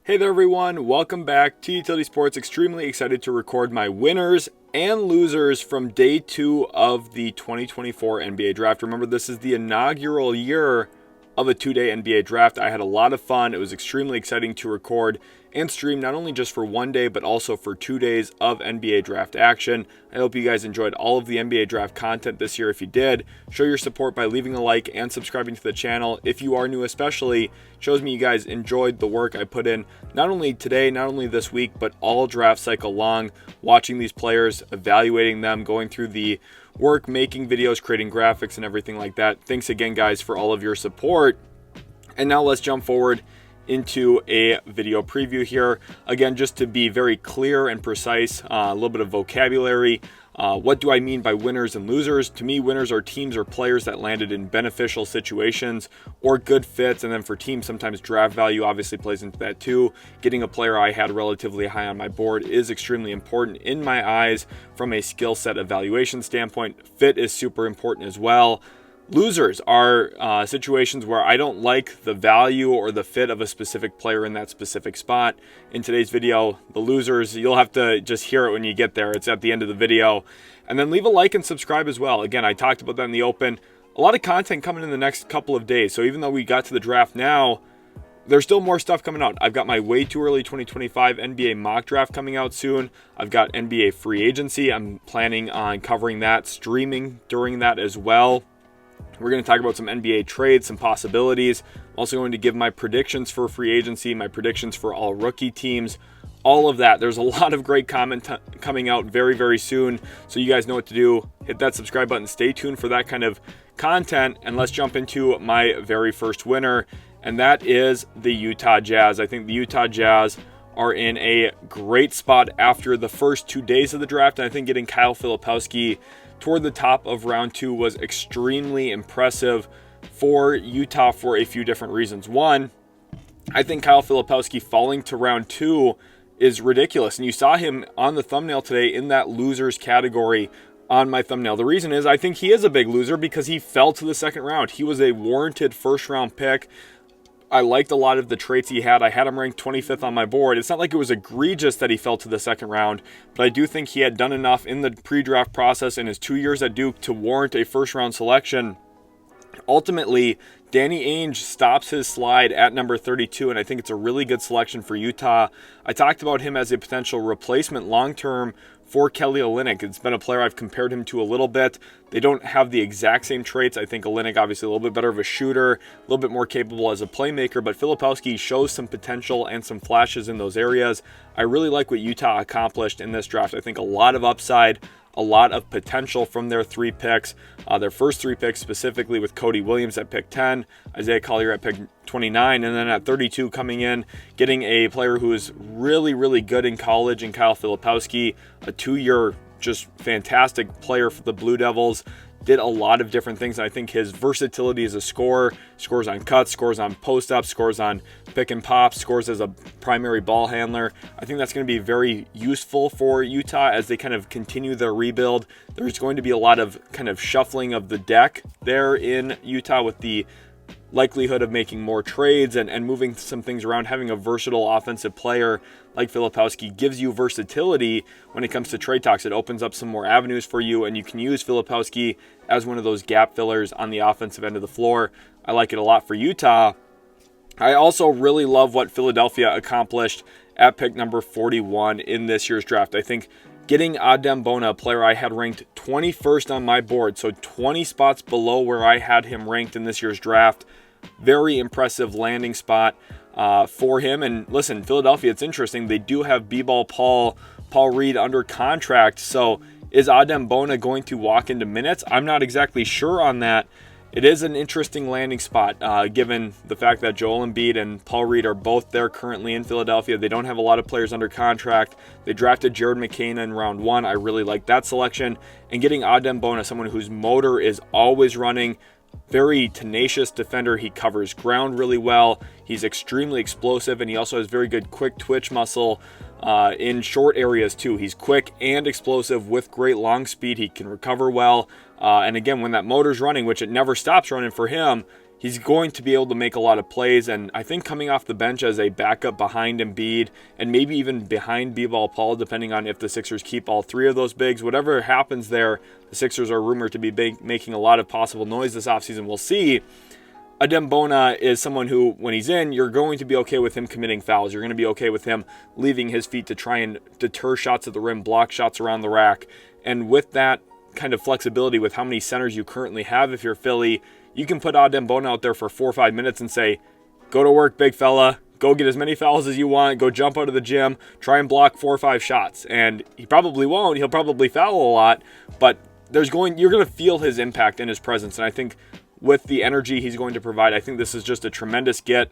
Hey there everyone, welcome back to Utility Sports. Extremely excited to record my winners and losers from day 2 of the 2024 NBA Draft. Remember, this is the inaugural year of a 2-day NBA Draft. I had a lot of fun. It was extremely exciting to record and stream, not only just for one day, but also for 2 days of NBA Draft action. I hope you guys enjoyed all of the NBA Draft content this year. If you did, show your support by leaving a like and subscribing to the channel. If you are new especially, shows me you guys enjoyed the work I put in, not only today, not only this week, but all draft cycle long, watching these players, evaluating them, going through the work, making videos, creating graphics and everything like that. Thanks again, guys, for all of your support. And now let's jump forward into a video preview here. Again, just to be very clear and precise, a little bit of vocabulary. What do I mean by winners and losers? To me, winners are teams or players that landed in beneficial situations or good fits. And then for teams, sometimes draft value obviously plays into that too. Getting a player I had relatively high on my board is extremely important in my eyes from a skill set evaluation standpoint. Fit is super important as well. Losers are situations where I don't like the value or the fit of a specific player in that specific spot. In today's video, the losers, you'll have to just hear it when you get there. It's at the end of the video. And then leave a like and subscribe as well. Again, I talked about that in the open. A lot of content coming in the next couple of days. So even though we got to the draft now, there's still more stuff coming out. I've got my way too early 2025 NBA mock draft coming out soon. I've got NBA free agency. I'm planning on covering that, streaming during that as well. We're going to talk about some NBA trades, some possibilities. I'm also going to give my predictions for free agency, my predictions for all rookie teams, all of that. There's a lot of great content coming out very, very soon. So you guys know what to do. Hit that subscribe button. Stay tuned for that kind of content. And let's jump into my very first winner. And that is the Utah Jazz. I think the Utah Jazz are in a great spot after the first 2 days of the draft. And I think getting Kyle Filipowski toward the top of round 2 was extremely impressive for Utah for a few different reasons. One, I think Kyle Filipowski falling to round 2 is ridiculous. And you saw him on the thumbnail today in that losers category on my thumbnail. The reason is I think he is a big loser because he fell to the second round. He was a warranted first round pick. I liked a lot of the traits he had. I had him ranked 25th on my board. It's not like it was egregious that he fell to the second round, but I do think he had done enough in the pre-draft process in his 2 years at Duke to warrant a first-round selection. Ultimately, Danny Ainge stops his slide at number 32, and I think it's a really good selection for Utah. I talked about him as a potential replacement long-term for Kelly Olynyk. It's been a player I've compared him to a little bit. They don't have the exact same traits. I think Olynyk obviously a little bit better of a shooter, a little bit more capable as a playmaker, but Filipowski shows some potential and some flashes in those areas. I really like what Utah accomplished in this draft. I think a lot of upside, a lot of potential from their 3 picks. Their first 3 picks specifically with Cody Williams at pick 10, Isaiah Collier at pick 29, and then at 32 coming in, getting a player who is really, really good in college in Kyle Filipowski, a 2-year just fantastic player for the Blue Devils. Did a lot of different things. And I think his versatility as a scorer, scores on cuts, scores on post-ups, scores on pick and pop, scores as a primary ball handler. I think that's going to be very useful for Utah as they kind of continue their rebuild. There's going to be a lot of kind of shuffling of the deck there in Utah with the likelihood of making more trades and moving some things around. Having a versatile offensive player like Filipowski gives you versatility when it comes to trade talks. It opens up some more avenues for you, and you can use Filipowski as one of those gap fillers on the offensive end of the floor. I like it a lot for Utah. I also really love what Philadelphia accomplished at pick number 41 in this year's draft. I think getting Adem Bona, a player I had ranked 21st on my board, so 20 spots below where I had him ranked in this year's draft. Very impressive landing spot for him. And listen, Philadelphia, it's interesting. They do have B-ball Paul Reed under contract. So is Adem Bona going to walk into minutes? I'm not exactly sure on that. It is an interesting landing spot given the fact that Joel Embiid and Paul Reed are both there currently in Philadelphia. They don't have a lot of players under contract. They drafted Jared McCain in round 1. I really like that selection. And getting Adem Bona, someone whose motor is always running, very tenacious defender. He covers ground really well. He's extremely explosive, and he also has very good quick twitch muscle in short areas too. He's quick and explosive with great long speed. He can recover well. And again, when that motor's running, which it never stops running for him, He's going to be able to make a lot of plays, and I think coming off the bench as a backup behind Embiid and maybe even behind B-Ball-Paul, depending on if the Sixers keep all three of those bigs, whatever happens there, the Sixers are rumored to be making a lot of possible noise this offseason. We'll see. Adem Bona is someone who, when he's in, you're going to be okay with him committing fouls. You're going to be okay with him leaving his feet to try and deter shots at the rim, block shots around the rack. And with that kind of flexibility with how many centers you currently have, if you're Philly, you can put Adem Bona out there for 4 or 5 minutes and say, go to work, big fella. Go get as many fouls as you want. Go jump out of the gym. Try and block 4 or 5 shots. And he probably won't. He'll probably foul a lot. But you're going to feel his impact and his presence. And I think with the energy he's going to provide, I think this is just a tremendous get.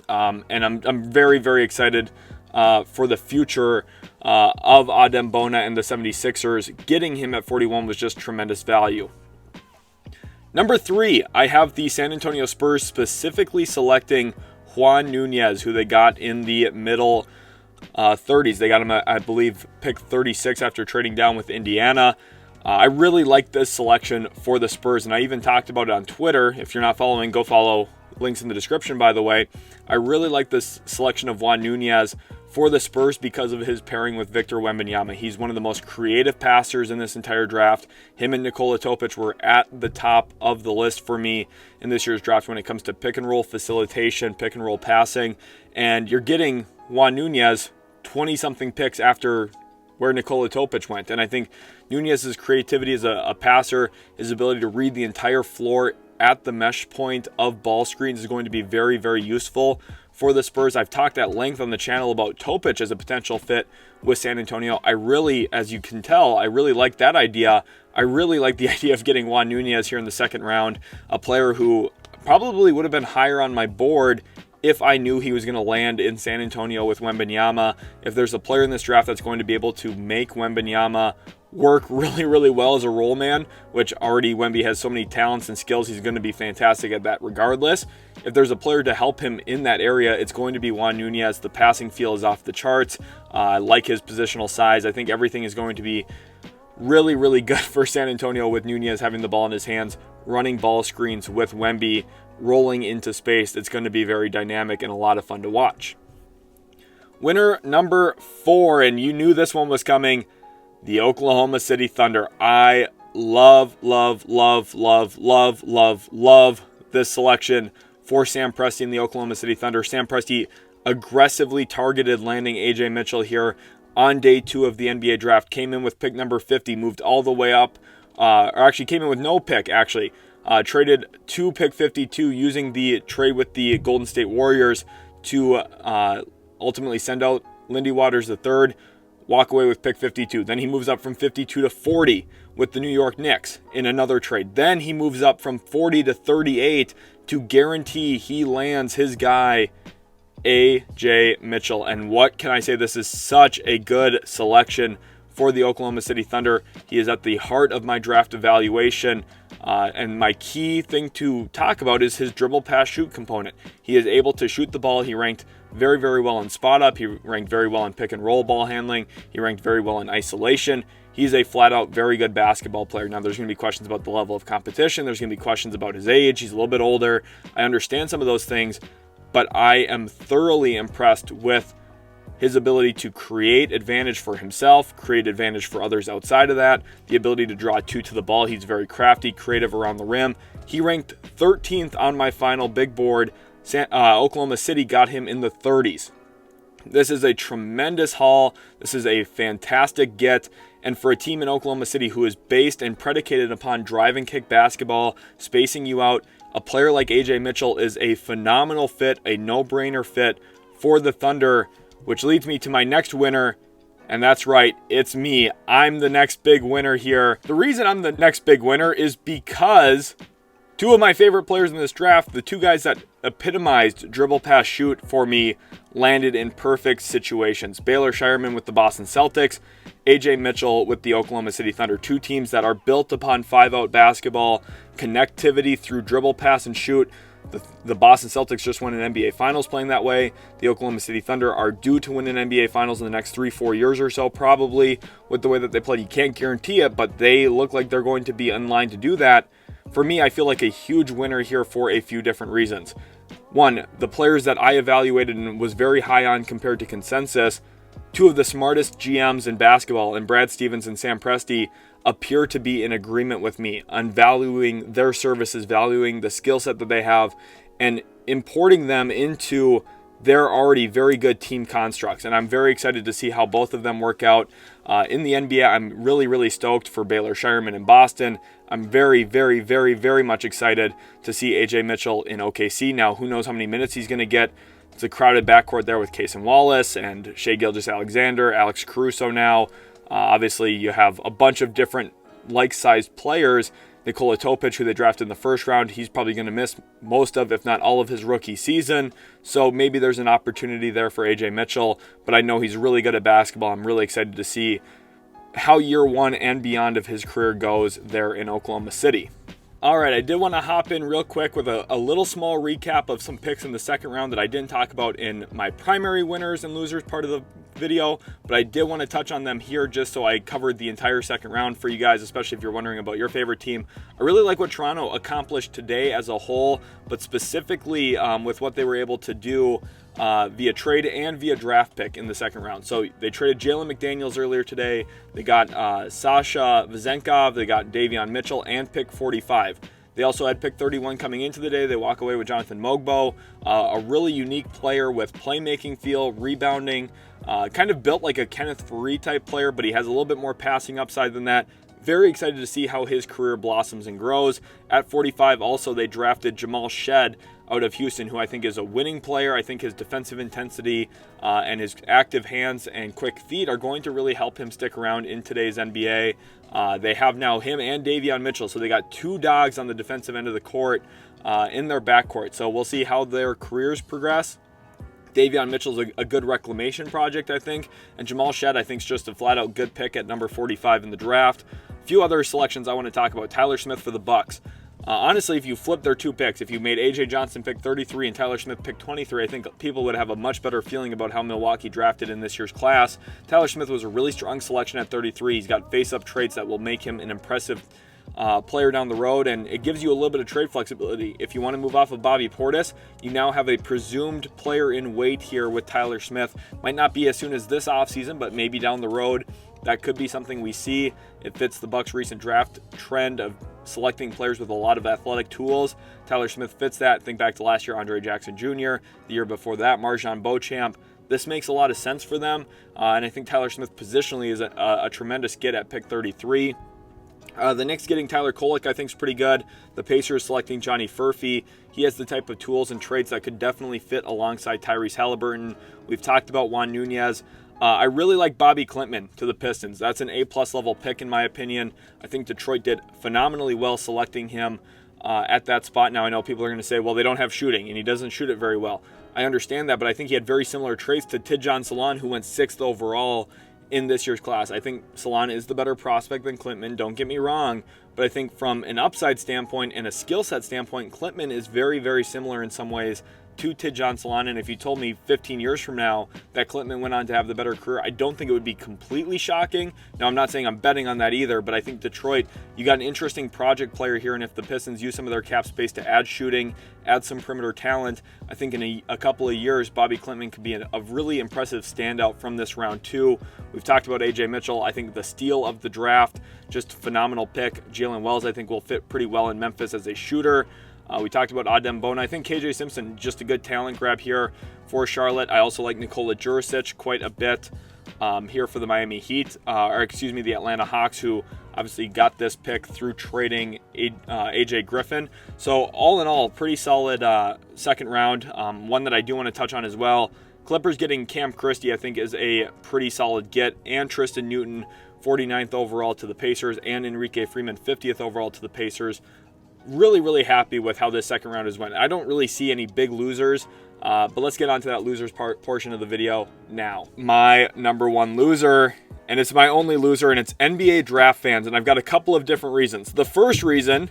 And I'm very, very excited for the future of Adem Bona and the 76ers. Getting him at 41 was just tremendous value. Number 3, I have the San Antonio Spurs specifically selecting Juan Nunez, who they got in the middle 30s. They got him at, I believe, pick 36 after trading down with Indiana. I really like this selection for the Spurs, and I even talked about it on Twitter. If you're not following, go follow. Links in the description, by the way. I really like this selection of Juan Nunez for the Spurs because of his pairing with Victor Wembanyama. He's one of the most creative passers in this entire draft. Him and Nikola Topic were at the top of the list for me in this year's draft when it comes to pick and roll facilitation, pick and roll passing. And you're getting Juan Nunez 20-something picks after where Nikola Topic went. And I think Nunez's creativity as a passer, his ability to read the entire floor at the mesh point of ball screens is going to be very, very useful for the Spurs. I've talked at length on the channel about Topic as a potential fit with San Antonio. I really, as you can tell, I really like that idea. I really like the idea of getting Juan Nunez here in the second round, a player who probably would have been higher on my board if I knew he was going to land in San Antonio with Wembanyama. If there's a player in this draft that's going to be able to make Wembanyama work really, really well as a role man, which already Wemby has so many talents and skills, he's going to be fantastic at that regardless. If there's a player to help him in that area, it's going to be Juan Nunez. The passing feel is off the charts. I like his positional size. I think everything is going to be really, really good for San Antonio with Nunez having the ball in his hands, running ball screens with Wemby, rolling into space. It's going to be very dynamic and a lot of fun to watch. Winner number 4, and you knew this one was coming, the Oklahoma City Thunder. I love this selection for Sam Presti and the Oklahoma City Thunder. Sam Presti aggressively targeted landing Ajay Mitchell here on day 2 of the NBA draft. Came in with pick number 50, moved all the way up, or actually came in with no pick, actually. Traded to pick 52 using the trade with the Golden State Warriors to ultimately send out Lindy Waters III, walk away with pick 52. Then he moves up from 52 to 40 with the New York Knicks in another trade. Then he moves up from 40 to 38 to guarantee he lands his guy, Ajay Mitchell. And what can I say? This is such a good selection for the Oklahoma City Thunder. He is at the heart of my draft evaluation. And my key thing to talk about is his dribble pass shoot component. He is able to shoot the ball. He ranked very, very well in spot up. He ranked very well in pick and roll ball handling. He ranked very well in isolation. He's a flat out very good basketball player. Now there's going to be questions about the level of competition. There's going to be questions about his age. He's a little bit older. I understand some of those things, but I am thoroughly impressed with his ability to create advantage for himself, create advantage for others outside of that, the ability to draw 2 to the ball. He's very crafty, creative around the rim. He ranked 13th on my final big board. Oklahoma City got him in the 30s. This is a tremendous haul. This is a fantastic get. And for a team in Oklahoma City who is based and predicated upon drive and kick basketball, spacing you out, a player like Ajay Mitchell is a phenomenal fit, a no-brainer fit for the Thunder, which leads me to my next winner, and that's right, it's me. I'm the next big winner here. The reason I'm the next big winner is because 2 of my favorite players in this draft, the 2 guys that epitomized dribble pass shoot for me, landed in perfect situations. Baylor Shireman with the Boston Celtics, Ajay Mitchell with the Oklahoma City Thunder. 2 teams that are built upon 5-out basketball, connectivity through dribble pass and shoot. The Boston Celtics just won an NBA Finals playing that way. The Oklahoma City Thunder are due to win an NBA Finals in the next 3-4 years or so, probably, with the way that they play. You can't guarantee it, but they look like they're going to be in line to do that. For me, I feel like a huge winner here for a few different reasons. One, the players that I evaluated and was very high on compared to consensus, two of the smartest GMs in basketball, and Brad Stevens and Sam Presti, appear to be in agreement with me on valuing their services, valuing the skill set that they have, and importing them into their already very good team constructs. And I'm very excited to see how both of them work out in the NBA. I'm really, really stoked for Baylor Scheierman in Boston. I'm very, very, very, very much excited to see Ajay Mitchell in OKC. Now, who knows how many minutes he's going to get. It's a crowded backcourt there with Cason Wallace and Shai Gilgeous-Alexander, Alex Caruso now. Obviously, you have a bunch of different like-sized players. Nikola Topic, who they drafted in the first round, he's probably going to miss most of, if not all of, his rookie season. So maybe there's an opportunity there for Ajay Mitchell, but I know he's really good at basketball. I'm really excited to see how year one and beyond of his career goes there in Oklahoma City. All right, I did want to hop in real quick with a little small recap of some picks in the second round that I didn't talk about in my primary winners and losers part of the video, but I did want to touch on them here just so I covered the entire second round for you guys, especially if you're wondering about your favorite team. I really like what Toronto accomplished today as a whole, but specifically with what they were able to do via trade and via draft pick in the second round. So they traded Jalen McDaniels earlier today. They got Sasha Vezenkov. They got Davion Mitchell and pick 45. They also had pick 31 coming into the day. They walk away with Jonathan Mogbo, a really unique player with playmaking feel, rebounding, kind of built like a Kenneth Faried type player, but he has a little bit more passing upside than that. Very excited to see how his career blossoms and grows. At 45 also, they drafted Jamal Shead out of Houston, who I think is a winning player. I think his defensive intensity and his active hands and quick feet are going to really help him stick around in today's NBA. They have now him and Davion Mitchell, so they got two dogs on the defensive end of the court in their backcourt. So we'll see how their careers progress. Davion Mitchell's a good reclamation project, I think, and Jamal Shead, I think, is just a flat-out good pick at number 45 in the draft. A few other selections I want to talk about. Tyler Smith for the Bucks. Honestly, if you flip their two picks, if you made A.J. Johnson pick 33 and Tyler Smith pick 23, I think people would have a much better feeling about how Milwaukee drafted in this year's class. Tyler Smith was a really strong selection at 33. He's got face-up traits that will make him an impressive player down the road, and it gives you a little bit of trade flexibility. If you want to move off of Bobby Portis, you now have a presumed player in wait here with Tyler Smith. Might not be as soon as this offseason, but maybe down the road. That could be something we see. It fits the Bucks' recent draft trend of selecting players with a lot of athletic tools. Tyler Smith fits that. Think back to last year, Andre Jackson Jr., the year before that, Marjon Beauchamp. This makes a lot of sense for them, and I think Tyler Smith positionally is a tremendous get at pick 33. The Knicks getting Tyler Kolek, I think, is pretty good. The Pacers selecting Johnny Furphy. He has the type of tools and traits that could definitely fit alongside Tyrese Halliburton. We've talked about Juan Nunez. I really like Bobby Klintman to the Pistons. That's an A-plus level pick in my opinion. I think Detroit did phenomenally well selecting him at that spot. Now I know people are going to say, well, they don't have shooting, and he doesn't shoot it very well. I understand that, but I think he had very similar traits to Tidjane Salaun, who went 6th overall in this year's class. I think Salaun is the better prospect than Klintman, don't get me wrong, but I think from an upside standpoint and a skill set standpoint, Klintman is very, very similar in some ways to Tidjane Salaun, and if you told me 15 years from now that Klintman went on to have the better career, I don't think it would be completely shocking. Now, I'm not saying I'm betting on that either, but I think Detroit, you got an interesting project player here, and if the Pistons use some of their cap space to add shooting, add some perimeter talent, I think in a couple of years, Bobby Klintman could be a really impressive standout from this round two. We've talked about A.J. Mitchell. I think the steal of the draft, just a phenomenal pick. Jalen Wells, I think, will fit pretty well in Memphis as a shooter. We talked about Adem Bona. I think KJ Simpson, just a good talent grab here for Charlotte. I also like Nikola Jurisic quite a bit here for the Miami Heat, the Atlanta Hawks, who obviously got this pick through trading AJ Griffin. So all in all, pretty solid second round. One that I do want to touch on as well. Clippers getting Cam Christie, I think, is a pretty solid get, and Tristan Newton, 49th overall to the Pacers, and Enrique Freeman, 50th overall to the Pacers. Really, really happy with how this second round has went. I don't really see any big losers, but let's get on to that losers portion of the video now. My number one loser, and it's my only loser, and it's NBA draft fans, and I've got a couple of different reasons. The first reason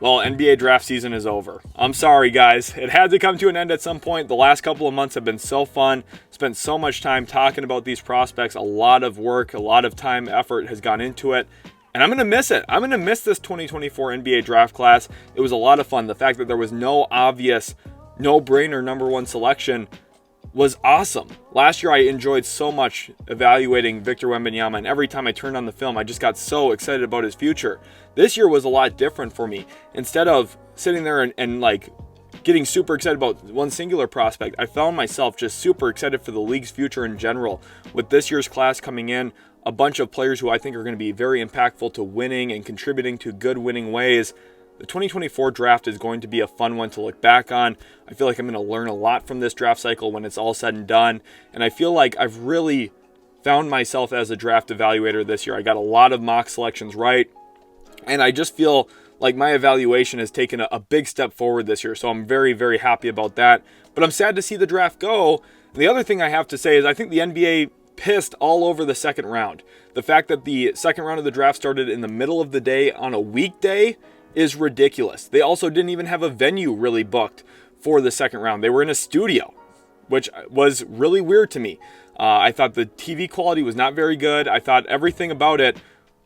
Well, NBA draft season is over. I'm sorry, guys. It had to come to an end at some point. The last couple of months have been so fun. Spent so much time talking about these prospects. A lot of work, a lot of time, effort has gone into it. And I'm going to miss it. I'm going to miss this 2024 NBA draft class. It was a lot of fun. The fact that there was no obvious, no-brainer number one selection was awesome. Last year, I enjoyed so much evaluating Victor Wembanyama, and every time I turned on the film, I just got so excited about his future. This year was a lot different for me. Instead of sitting there and like getting super excited about one singular prospect, I found myself just super excited for the league's future in general. With this year's class coming in, a bunch of players who I think are going to be very impactful to winning and contributing to good winning ways. The 2024 draft is going to be a fun one to look back on. I feel like I'm going to learn a lot from this draft cycle when it's all said and done. And I feel like I've really found myself as a draft evaluator this year. I got a lot of mock selections right. And I just feel like my evaluation has taken a big step forward this year. So I'm very, very happy about that. But I'm sad to see the draft go. And the other thing I have to say is I think the NBA pissed all over the second round. The fact that the second round of the draft started in the middle of the day on a weekday is ridiculous. They also didn't even have a venue really booked for the second round. They were in a studio, which was really weird to me. I thought the TV quality was not very good. I thought everything about it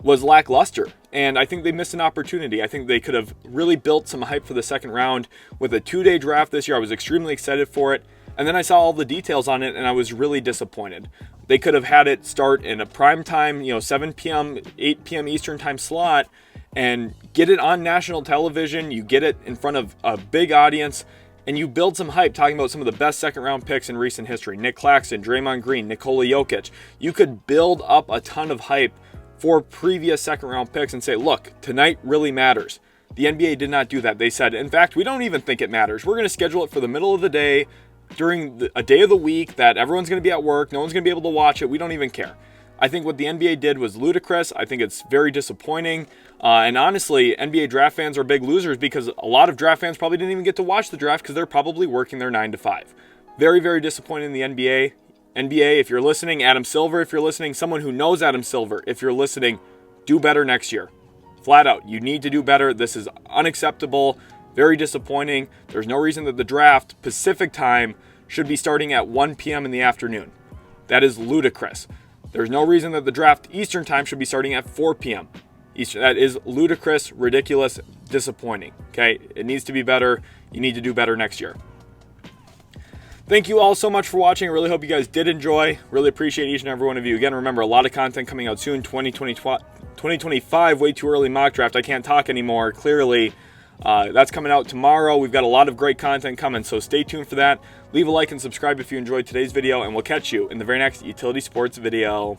was lackluster, and I think they missed an opportunity. I think they could have really built some hype for the second round with a 2-day draft this year. I was extremely excited for it, and then I saw all the details on it, and I was really disappointed. They could have had it start in a prime time, 7 p.m., 8 p.m. Eastern time slot, and get it on national television. You get it in front of a big audience, and you build some hype talking about some of the best second-round picks in recent history. Nick Claxton, Draymond Green, Nikola Jokic. You could build up a ton of hype for previous second-round picks and say, look, tonight really matters. The NBA did not do that. They said, in fact, we don't even think it matters. We're going to schedule it for the middle of the day during a day of the week that everyone's going to be at work. No one's going to be able to watch it. We don't even care. I think what the NBA did was ludicrous. I think it's very disappointing. And honestly, NBA draft fans are big losers because a lot of draft fans probably didn't even get to watch the draft because they're probably working their 9 to 5. Very, very disappointing in the NBA. NBA, if you're listening, Adam Silver, if you're listening, someone who knows Adam Silver, if you're listening, do better next year. Flat out, you need to do better. This is unacceptable, very disappointing. There's no reason that the draft, Pacific time, should be starting at 1 p.m. in the afternoon. That is ludicrous. There's no reason that the draft Eastern time should be starting at 4 p.m. Eastern. That is ludicrous, ridiculous, disappointing. Okay, it needs to be better. You need to do better next year. Thank you all so much for watching. I really hope you guys did enjoy. Really appreciate each and every one of you. Again, remember, a lot of content coming out soon. 2025, way too early mock draft. I can't talk anymore, clearly. That's coming out tomorrow. We've got a lot of great content coming, so stay tuned for that. Leave a like and subscribe if you enjoyed today's video, and we'll catch you in the very next Utility Sports video.